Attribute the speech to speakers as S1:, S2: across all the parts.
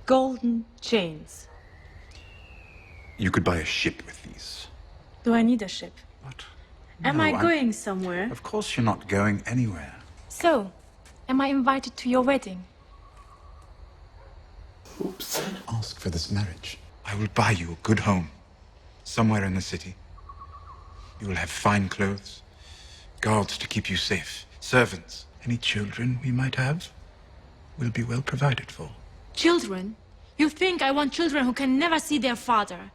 S1: Golden chains.
S2: You could buy a ship with these.
S1: Do I need a ship?
S2: What?
S1: Am
S2: No,
S1: I going somewhere?
S2: Of course you're not going anywhere.
S1: So, am I invited to your wedding?
S2: Oops. Don't ask for this marriage. I will buy you a good home. Somewhere in the city. You will have fine clothes. Guards to keep you safe. Servants. Any children we might have will be well provided for.
S1: Children? You think I want children who can never see their father?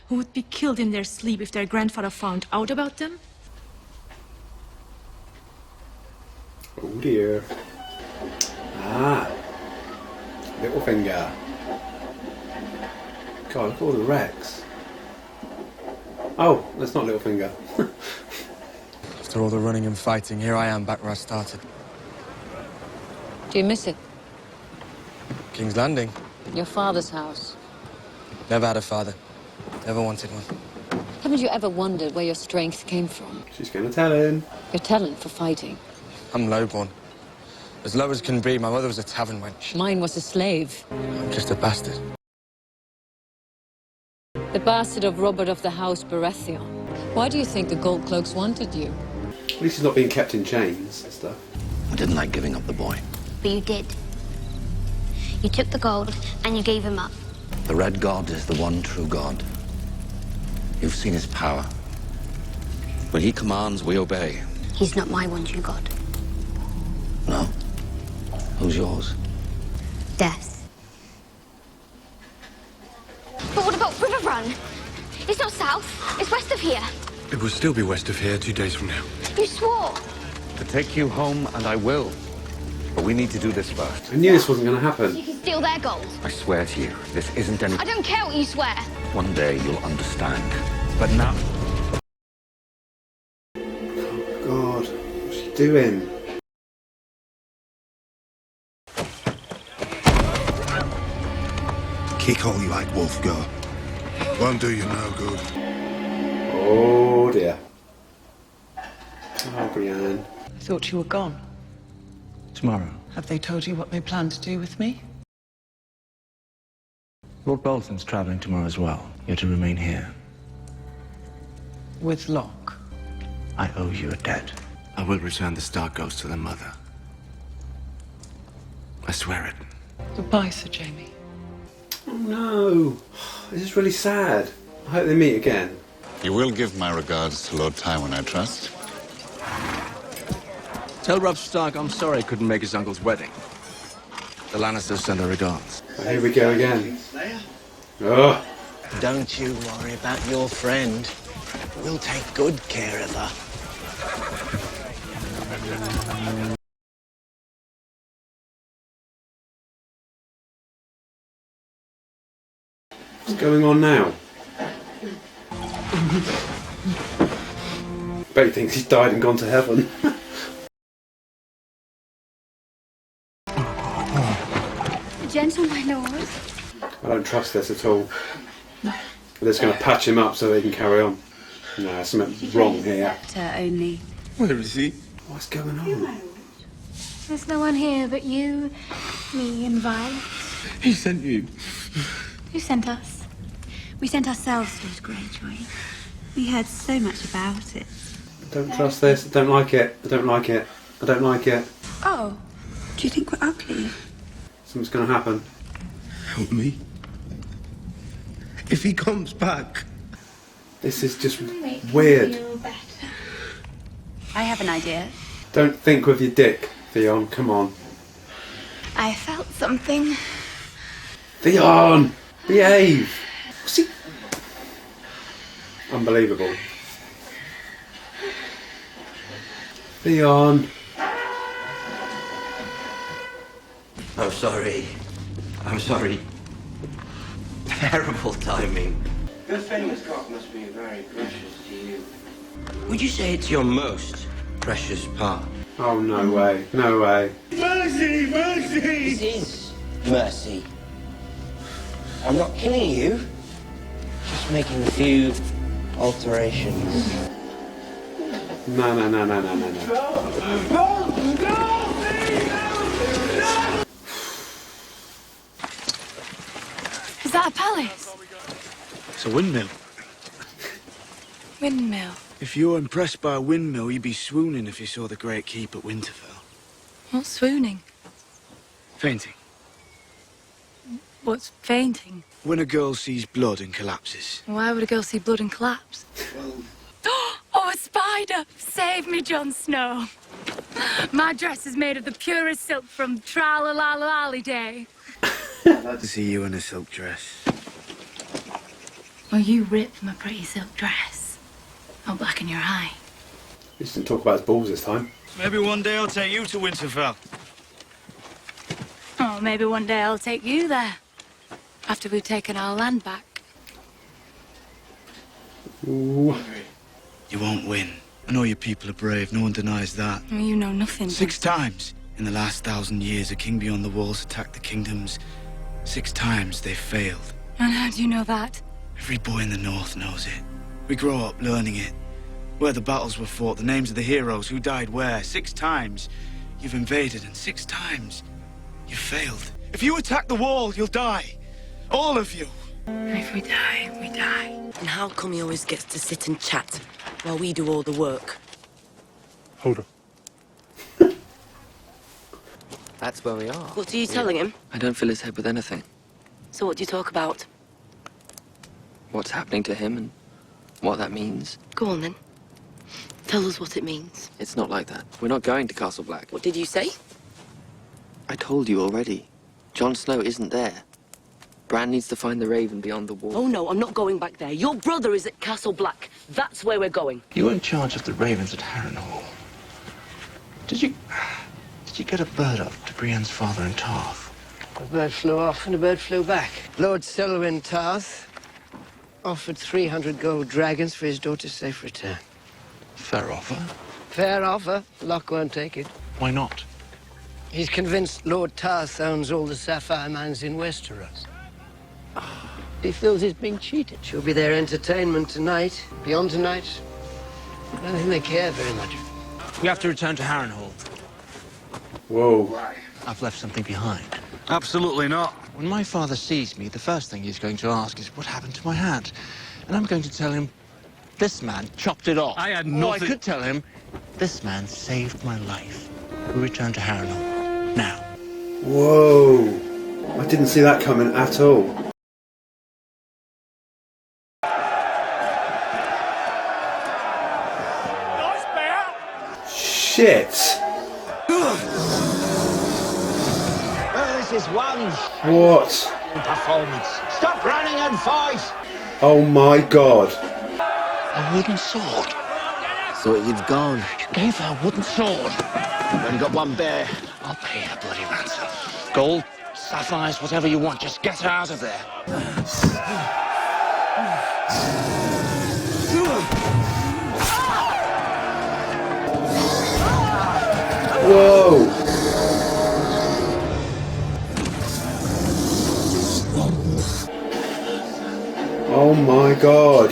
S1: Who would be killed in their sleep if their grandfather found out about them?
S3: Oh dear. Ah. Little finger. God, look at all the wrecks. Oh, that's not Littlefinger.
S4: After all the running and fighting, here I am back where I started.
S5: Do you miss it?
S4: King's Landing.
S5: Your father's house.
S4: Never had a father. Never wanted one.
S5: Haven't you ever wondered where your strength came from?
S3: She's going to tell him.
S5: Your talent for fighting.
S4: I'm lowborn. As low as can be, my mother was a tavern wench.
S5: Mine was a slave.
S4: I'm just a bastard.
S5: The bastard of Robert of the House Baratheon. Why do you think the Gold Cloaks wanted you?
S3: At least he's not being kept in chains and stuff.
S6: I didn't like giving up the boy.
S7: But you did. You took the gold and you gave him up.
S6: The Red God is the one true God. You've seen his power. When he commands, we obey.
S7: He's not my one true God.
S6: No? Who's yours?
S7: Death. But what about River Run? It's not south, it's west of here.
S8: It will still be west of here 2 days from now.
S7: You swore.
S6: To take you home, and I will. But we need to do this first.
S3: I knew this wasn't going to happen.
S7: You can steal their gold.
S6: I swear to you, this isn't any...
S7: I don't care what you swear.
S6: One day you'll understand. But now...
S3: God, what's she doing?
S8: Kick all you like, Wolf, go. Won't do you no good.
S3: Oh dear. Oh, Brienne.
S9: I thought you were gone.
S10: Tomorrow.
S9: Have they told you what they plan to do with me?
S10: Lord Bolton's travelling tomorrow as well. You're to remain here.
S9: With Locke.
S10: I owe you a debt. I will return the Star Ghost to their mother. I swear it.
S9: Goodbye, Sir Jamie.
S3: Oh no. This is really sad. I hope they meet again.
S11: You will give my regards to Lord Tywin, I trust.
S4: Tell Robb Stark I'm sorry I couldn't make his uncle's wedding. The Lannisters send their regards.
S3: Oh, here we go again. Oh.
S12: Don't you worry about your friend. We'll take good care of her.
S3: What's going on now? Bet he thinks he's died and gone to heaven.
S7: Gentle, my lord.
S3: I don't trust this at all. They're just going to patch him up so they can carry on. No, something's wrong here.
S7: Only.
S8: Where is he?
S3: What's going on?
S7: There's no one here but you, me, and Violet.
S8: He sent you.
S7: Who sent us? We sent ourselves, Lord Greyjoy. We heard so much about it.
S3: I don't trust this. I don't like it. I don't like it. I don't like it.
S7: Oh, do you think we're ugly?
S3: Something's going to happen.
S8: Help me. If he comes back.
S3: This is just weird.
S7: I have an idea.
S3: Don't think with your dick, Theon. Come on.
S7: I felt something.
S3: Theon! Behave! See? Unbelievable. Theon!
S13: I'm sorry. I'm sorry. Terrible timing.
S12: Your famous cock must be very precious to you.
S13: Would you say it's your most precious part?
S3: Oh, no way. No way.
S12: Mercy! Mercy! This is mercy. I'm not killing you. Just making a few alterations.
S3: No, no, no, no, no, no, no.
S12: It's a windmill.
S14: Windmill.
S12: If you're impressed by a windmill, you'd be swooning if you saw the Great Keep at Winterfell.
S14: What's swooning?
S12: Fainting.
S14: What's fainting?
S12: When a girl sees blood and collapses.
S14: Why would a girl see blood and collapse? Oh, a spider! Save me, Jon Snow. My dress is made of the purest silk from Tra-la-la-la-lally day.
S12: I'd like to see you in a silk dress.
S14: Well, you rip my pretty silk dress. I'll blacken your eye.
S3: He didn't talk about his balls this time.
S12: Maybe one day I'll take you to Winterfell.
S14: Oh, maybe one day I'll take you there. After we've taken our land back.
S3: Ooh.
S12: You won't win. I know your people are brave, no one denies that.
S14: Well, you know nothing.
S12: 6 times in the last 1,000 years, a king beyond the walls attacked the kingdoms. 6 times they failed.
S14: And how do you know that?
S12: Every boy in the north knows it. We grow up learning it. Where the battles were fought, the names of the heroes, who died where. 6 times you've invaded, and 6 times you've failed. If you attack the wall, you'll die. All of you.
S14: If we die, we die.
S15: And how come he always gets to sit and chat while we do all the work?
S3: Hold on.
S16: That's where we are.
S15: What are you telling him?
S16: I don't fill his head with anything.
S15: So what do you talk about?
S16: What's happening to him and what that means.
S15: Go on then. Tell us what it means.
S16: It's not like that. We're not going to Castle Black.
S15: What did you say?
S16: I told you already. Jon Snow isn't there. Bran needs to find the Raven beyond the wall.
S15: Oh no, I'm not going back there. Your brother is at Castle Black. That's where we're going.
S10: You were in charge of the ravens at Harrenhal. Did you get a bird up to Brienne's father in Tarth?
S12: A bird flew off and a bird flew back. Lord Selwyn Tarth offered 300 gold dragons for his daughter's safe return.
S10: Fair offer.
S12: Fair offer. Locke won't take it.
S10: Why not?
S12: He's convinced Lord Tarth owns all the sapphire mines in Westeros. He feels he's being cheated. She'll be their entertainment tonight. Beyond tonight, I don't think they care very much. We have to return to Harrenhal.
S3: Whoa.
S10: I've left something behind.
S12: Absolutely not.
S10: When my father sees me, the first thing he's going to ask is what happened to my hat. And I'm going to tell him, this man chopped it off.
S12: I had
S10: Or
S12: nothing.
S10: I could tell him, this man saved my life. We return to Harrenhal. Now.
S3: Whoa. I didn't see that coming at all. Shit.
S12: Well, this is one
S3: What?
S12: performance. Stop running and fight!
S3: Oh my god.
S10: A wooden sword.
S12: Thought you'd gone.
S10: You gave her a wooden sword.
S12: You've only got one bear.
S10: I'll pay a bloody ransom. Gold, sapphires, whatever you want. Just get her out of there.
S3: Whoa. Oh my god.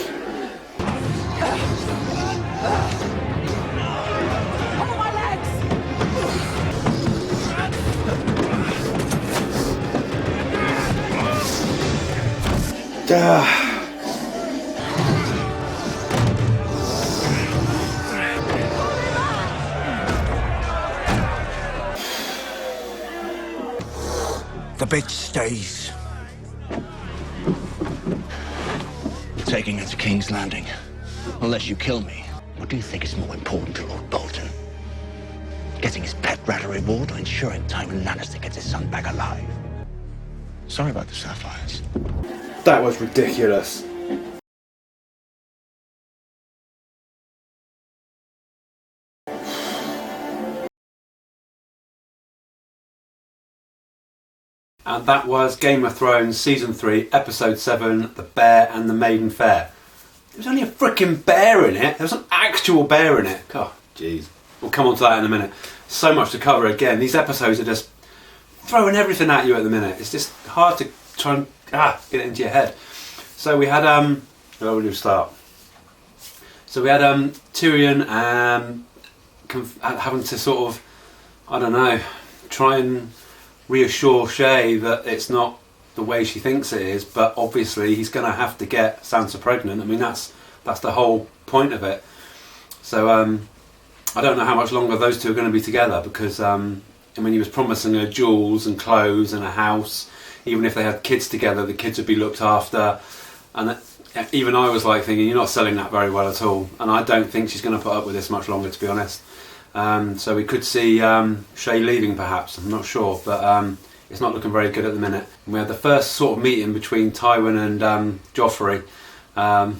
S12: The bitch stays.
S10: Taking her to King's Landing. Unless you kill me. What do you think is more important to Lord Bolton? Getting his pet rat a reward or ensuring Tywin Lannister gets his son back alive? Sorry about the sapphires.
S3: That was ridiculous. And that was Game of Thrones Season 3, Episode 7, The Bear and the Maiden Fair. There was only a freaking bear in it. There was an actual bear in it. God, jeez. We'll come on to that in a minute. So much to cover again. These episodes are just throwing everything at you at the minute. It's just hard to try and get it into your head. So we had, where would we start? So we had Tyrion having to sort of, I don't know, try and reassure Shay that it's not the way she thinks it is, but obviously he's going to have to get Sansa pregnant. I mean, that's the whole point of it. So I don't know how much longer those two are going to be together, because I mean, he was promising her jewels and clothes and a house. Even if they had kids together, the kids would be looked after. And even I was like thinking, you're not selling that very well at all. And I don't think she's going to put up with this much longer, to be honest. So we could see Shay leaving, perhaps. I'm not sure, but it's not looking very good at the minute. And we had the first sort of meeting between Tywin and Joffrey. I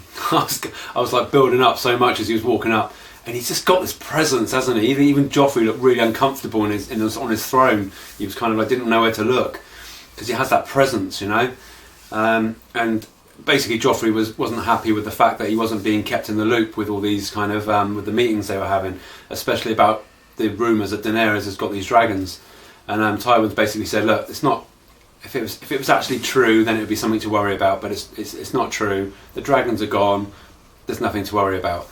S3: was like building up so much as he was walking up, and he's just got this presence, hasn't he? Even Joffrey looked really uncomfortable on his throne. He was kind of like didn't know where to look, because he has that presence, you know. And basically Joffrey wasn't happy with the fact that he wasn't being kept in the loop with all these kind of with the meetings they were having, especially about the rumours that Daenerys has got these dragons. And Tywin's basically said, look, it's not. If it was actually true, then it would be something to worry about. But it's not true. The dragons are gone. There's nothing to worry about.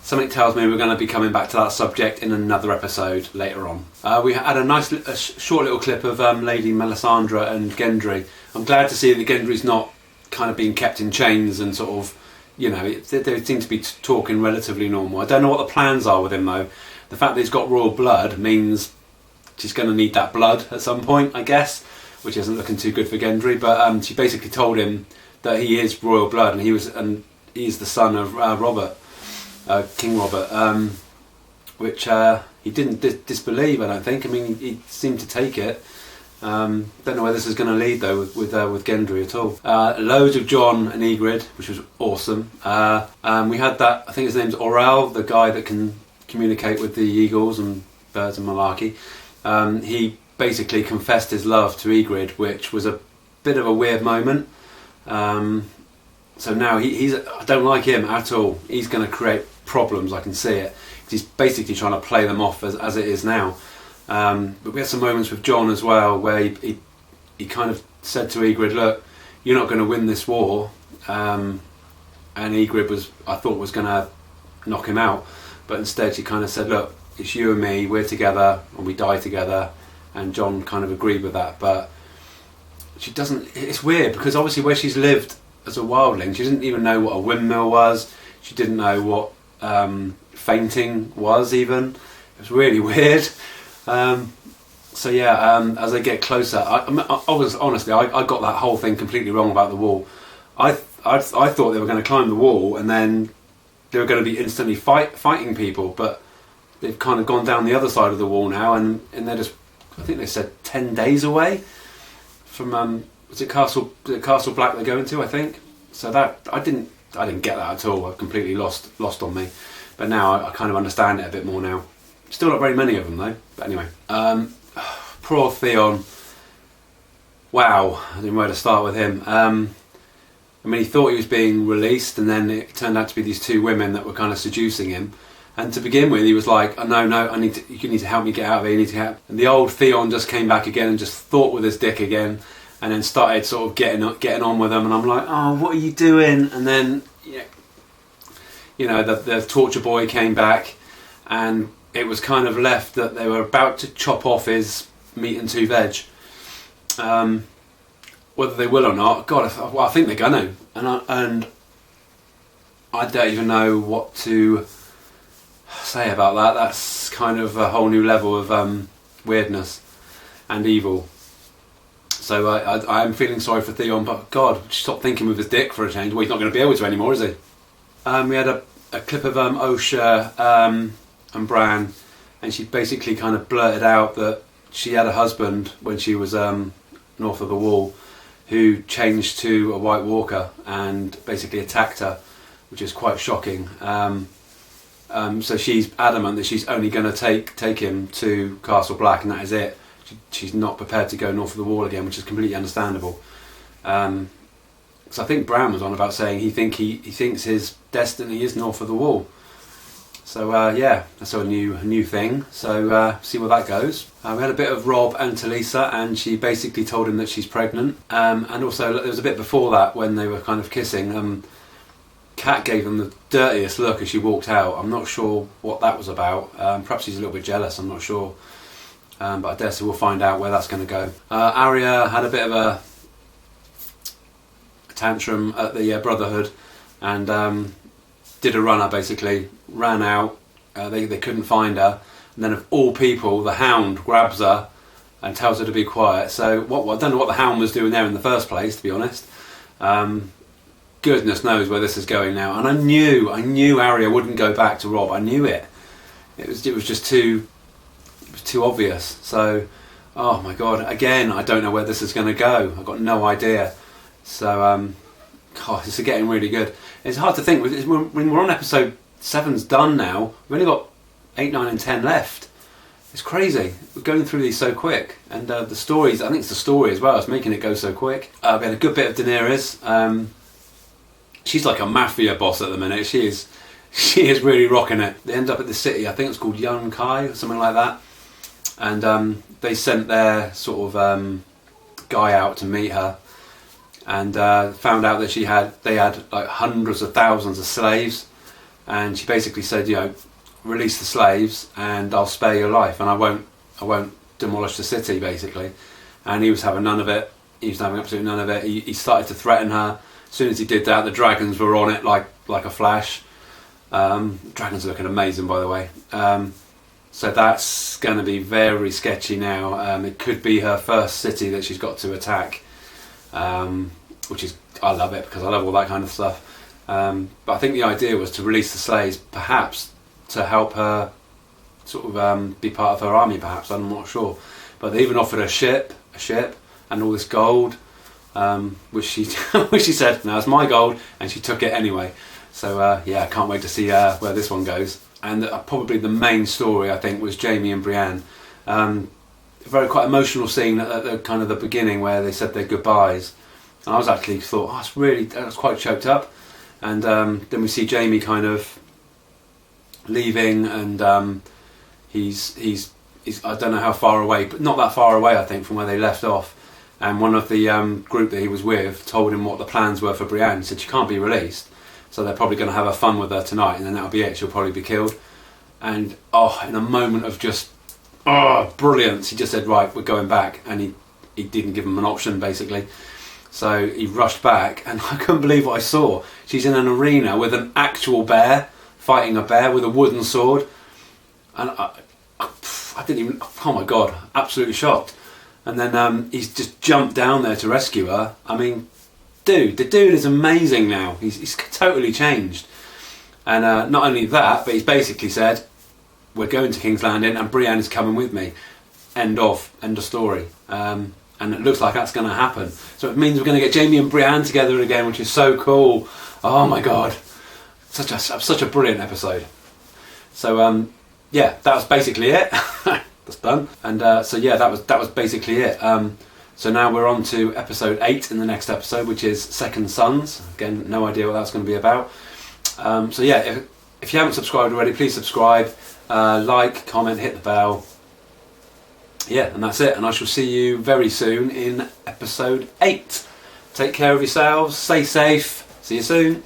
S3: Something tells me we're going to be coming back to that subject in another episode later on. We had a short little clip of Lady Melisandre and Gendry. I'm glad to see that Gendry's not kind of being kept in chains and sort of, you know, they seem to be talking relatively normal. I don't know what the plans are with him though. The fact that he's got royal blood means she's going to need that blood at some point, I guess, which isn't looking too good for Gendry. But she basically told him that he is royal blood, and he's the son of Robert. King Robert, which he didn't disbelieve, I don't think. I mean, he seemed to take it. Don't know where this is going to lead though with Gendry at all. Loads of Jon and Ygritte, which was awesome. We had that, I think his name's Orell, the guy that can communicate with the eagles and birds and malarkey. He basically confessed his love to Ygritte, which was a bit of a weird moment. So now I don't like him at all. He's going to create problems, I can see it. He's basically trying to play them off as it is now. But we had some moments with Jon as well, where he kind of said to Ygritte, look, you're not going to win this war. And Ygritte I thought was going to knock him out. But instead she kind of said, look, it's you and me, we're together and we die together. And Jon kind of agreed with that. But she doesn't, it's weird, because obviously where she's lived as a wildling, she didn't even know what a windmill was. She didn't know what fainting was even. It was really weird. So yeah, as they get closer, I was honestly, I got that whole thing completely wrong about the wall. I thought they were going to climb the wall and then they were going to be instantly fighting people, but they've kind of gone down the other side of the wall now, and they're just, I think they said 10 days away from was it Castle Black they're going to, I think. So that I didn't get that at all. I completely lost on me. But now I kind of understand it a bit more now. Still not very many of them though. But anyway, poor Theon. Wow, I didn't know where to start with him. I mean, he thought he was being released, and then it turned out to be these two women that were kind of seducing him. And to begin with, he was like, oh, no, you need to help me get out of here. You need to help. And the old Theon just came back again and just thought with his dick again, and then started sort of getting on with them. And I'm like, oh, what are you doing? And then, you know, the torture boy came back, and it was kind of left that they were about to chop off his meat and two veg. Whether they will or not, God, I think they're gonna. And I don't even know what to say about that. That's kind of a whole new level of weirdness and evil. So I'm feeling sorry for Theon, but God, stop thinking with his dick for a change. Well, he's not going to be able to anymore, is he? We had a clip of Osha and Bran, and she basically kind of blurted out that she had a husband when she was north of the Wall, who changed to a White Walker and basically attacked her, which is quite shocking. So she's adamant that she's only going to take him to Castle Black, and that is it. She's not prepared to go north of the Wall again, which is completely understandable. So I think Bran was on about saying he thinks his destiny is north of the Wall. So yeah, that's a new thing. So see where that goes. We had a bit of Rob and Talisa, and she basically told him that she's pregnant. And also there was a bit before that when they were kind of kissing. Kat gave him the dirtiest look as she walked out. I'm not sure what that was about. Perhaps he's a little bit jealous, I'm not sure. But I dare say we'll find out where that's going to go. Arya had a bit of tantrum at the Brotherhood, and did a runner basically, ran out. They couldn't find her, and then of all people, the Hound grabs her and tells her to be quiet. So I don't know what the Hound was doing there in the first place, to be honest. Goodness knows where this is going now. And I knew Arya wouldn't go back to Robb. I knew it. It was just too obvious. So, oh my God, again, I don't know where this is going to go. I've got no idea. So, God, this is getting really good. It's hard to think. When we're on episode 7's done now, we've only got 8, 9 and 10 left. It's crazy. We're going through these so quick. And the stories, I think it's the story as well, it's making it go so quick. We had a good bit of Daenerys. She's like a mafia boss at the minute. She is really rocking it. They end up at the city, I think it's called Yunkai or something like that. And they sent their sort of guy out to meet her, and found out that they had like hundreds of thousands of slaves. And she basically said, release the slaves and I'll spare your life, and I won't demolish the city, basically. And he was having none of it. He was having absolutely none of it. He started to threaten her. As soon as he did that, the dragons were on it like a flash. Dragons are looking amazing, by the way. So that's going to be very sketchy now. It could be her first city that she's got to attack, which is, I love it because I love all that kind of stuff. But I think the idea was to release the slaves, perhaps to help her sort of be part of her army, perhaps, I'm not sure. But they even offered a ship and all this gold, which she said, no, it's my gold, and she took it anyway. So yeah, I can't wait to see where this one goes. And probably the main story, I think, was Jaime and Brienne. A very quite emotional scene at the kind of the beginning where they said their goodbyes. And I was actually thought, I was quite choked up. And then we see Jaime kind of leaving, and he's I don't know how far away, but not that far away, I think, from where they left off. And one of the group that he was with told him what the plans were for Brienne. He said, she can't be released, so they're probably going to have a fun with her tonight, and then that'll be it. She'll probably be killed. And in a moment of just brilliance, he just said, right, we're going back. And he didn't give him an option, basically. So he rushed back, and I couldn't believe what I saw. She's in an arena with an actual bear, fighting a bear with a wooden sword. And I didn't even, oh my God, absolutely shocked. And then he's just jumped down there to rescue her. I mean, the dude is amazing now. He's totally changed. And not only that, but he's basically said, we're going to King's Landing and Brienne is coming with me. End of story. And it looks like that's going to happen. So it means we're going to get Jaime and Brienne together again, which is so cool. Oh my God. Such a brilliant episode. So yeah, that was basically it. That's done. And so yeah, that was basically it. So now we're on to episode 8 in the next episode, which is Second Sons. Again, no idea what that's going to be about. So yeah, if you haven't subscribed already, please subscribe, like, comment, hit the bell. Yeah, and that's it. And I shall see you very soon in episode 8. Take care of yourselves, stay safe, see you soon.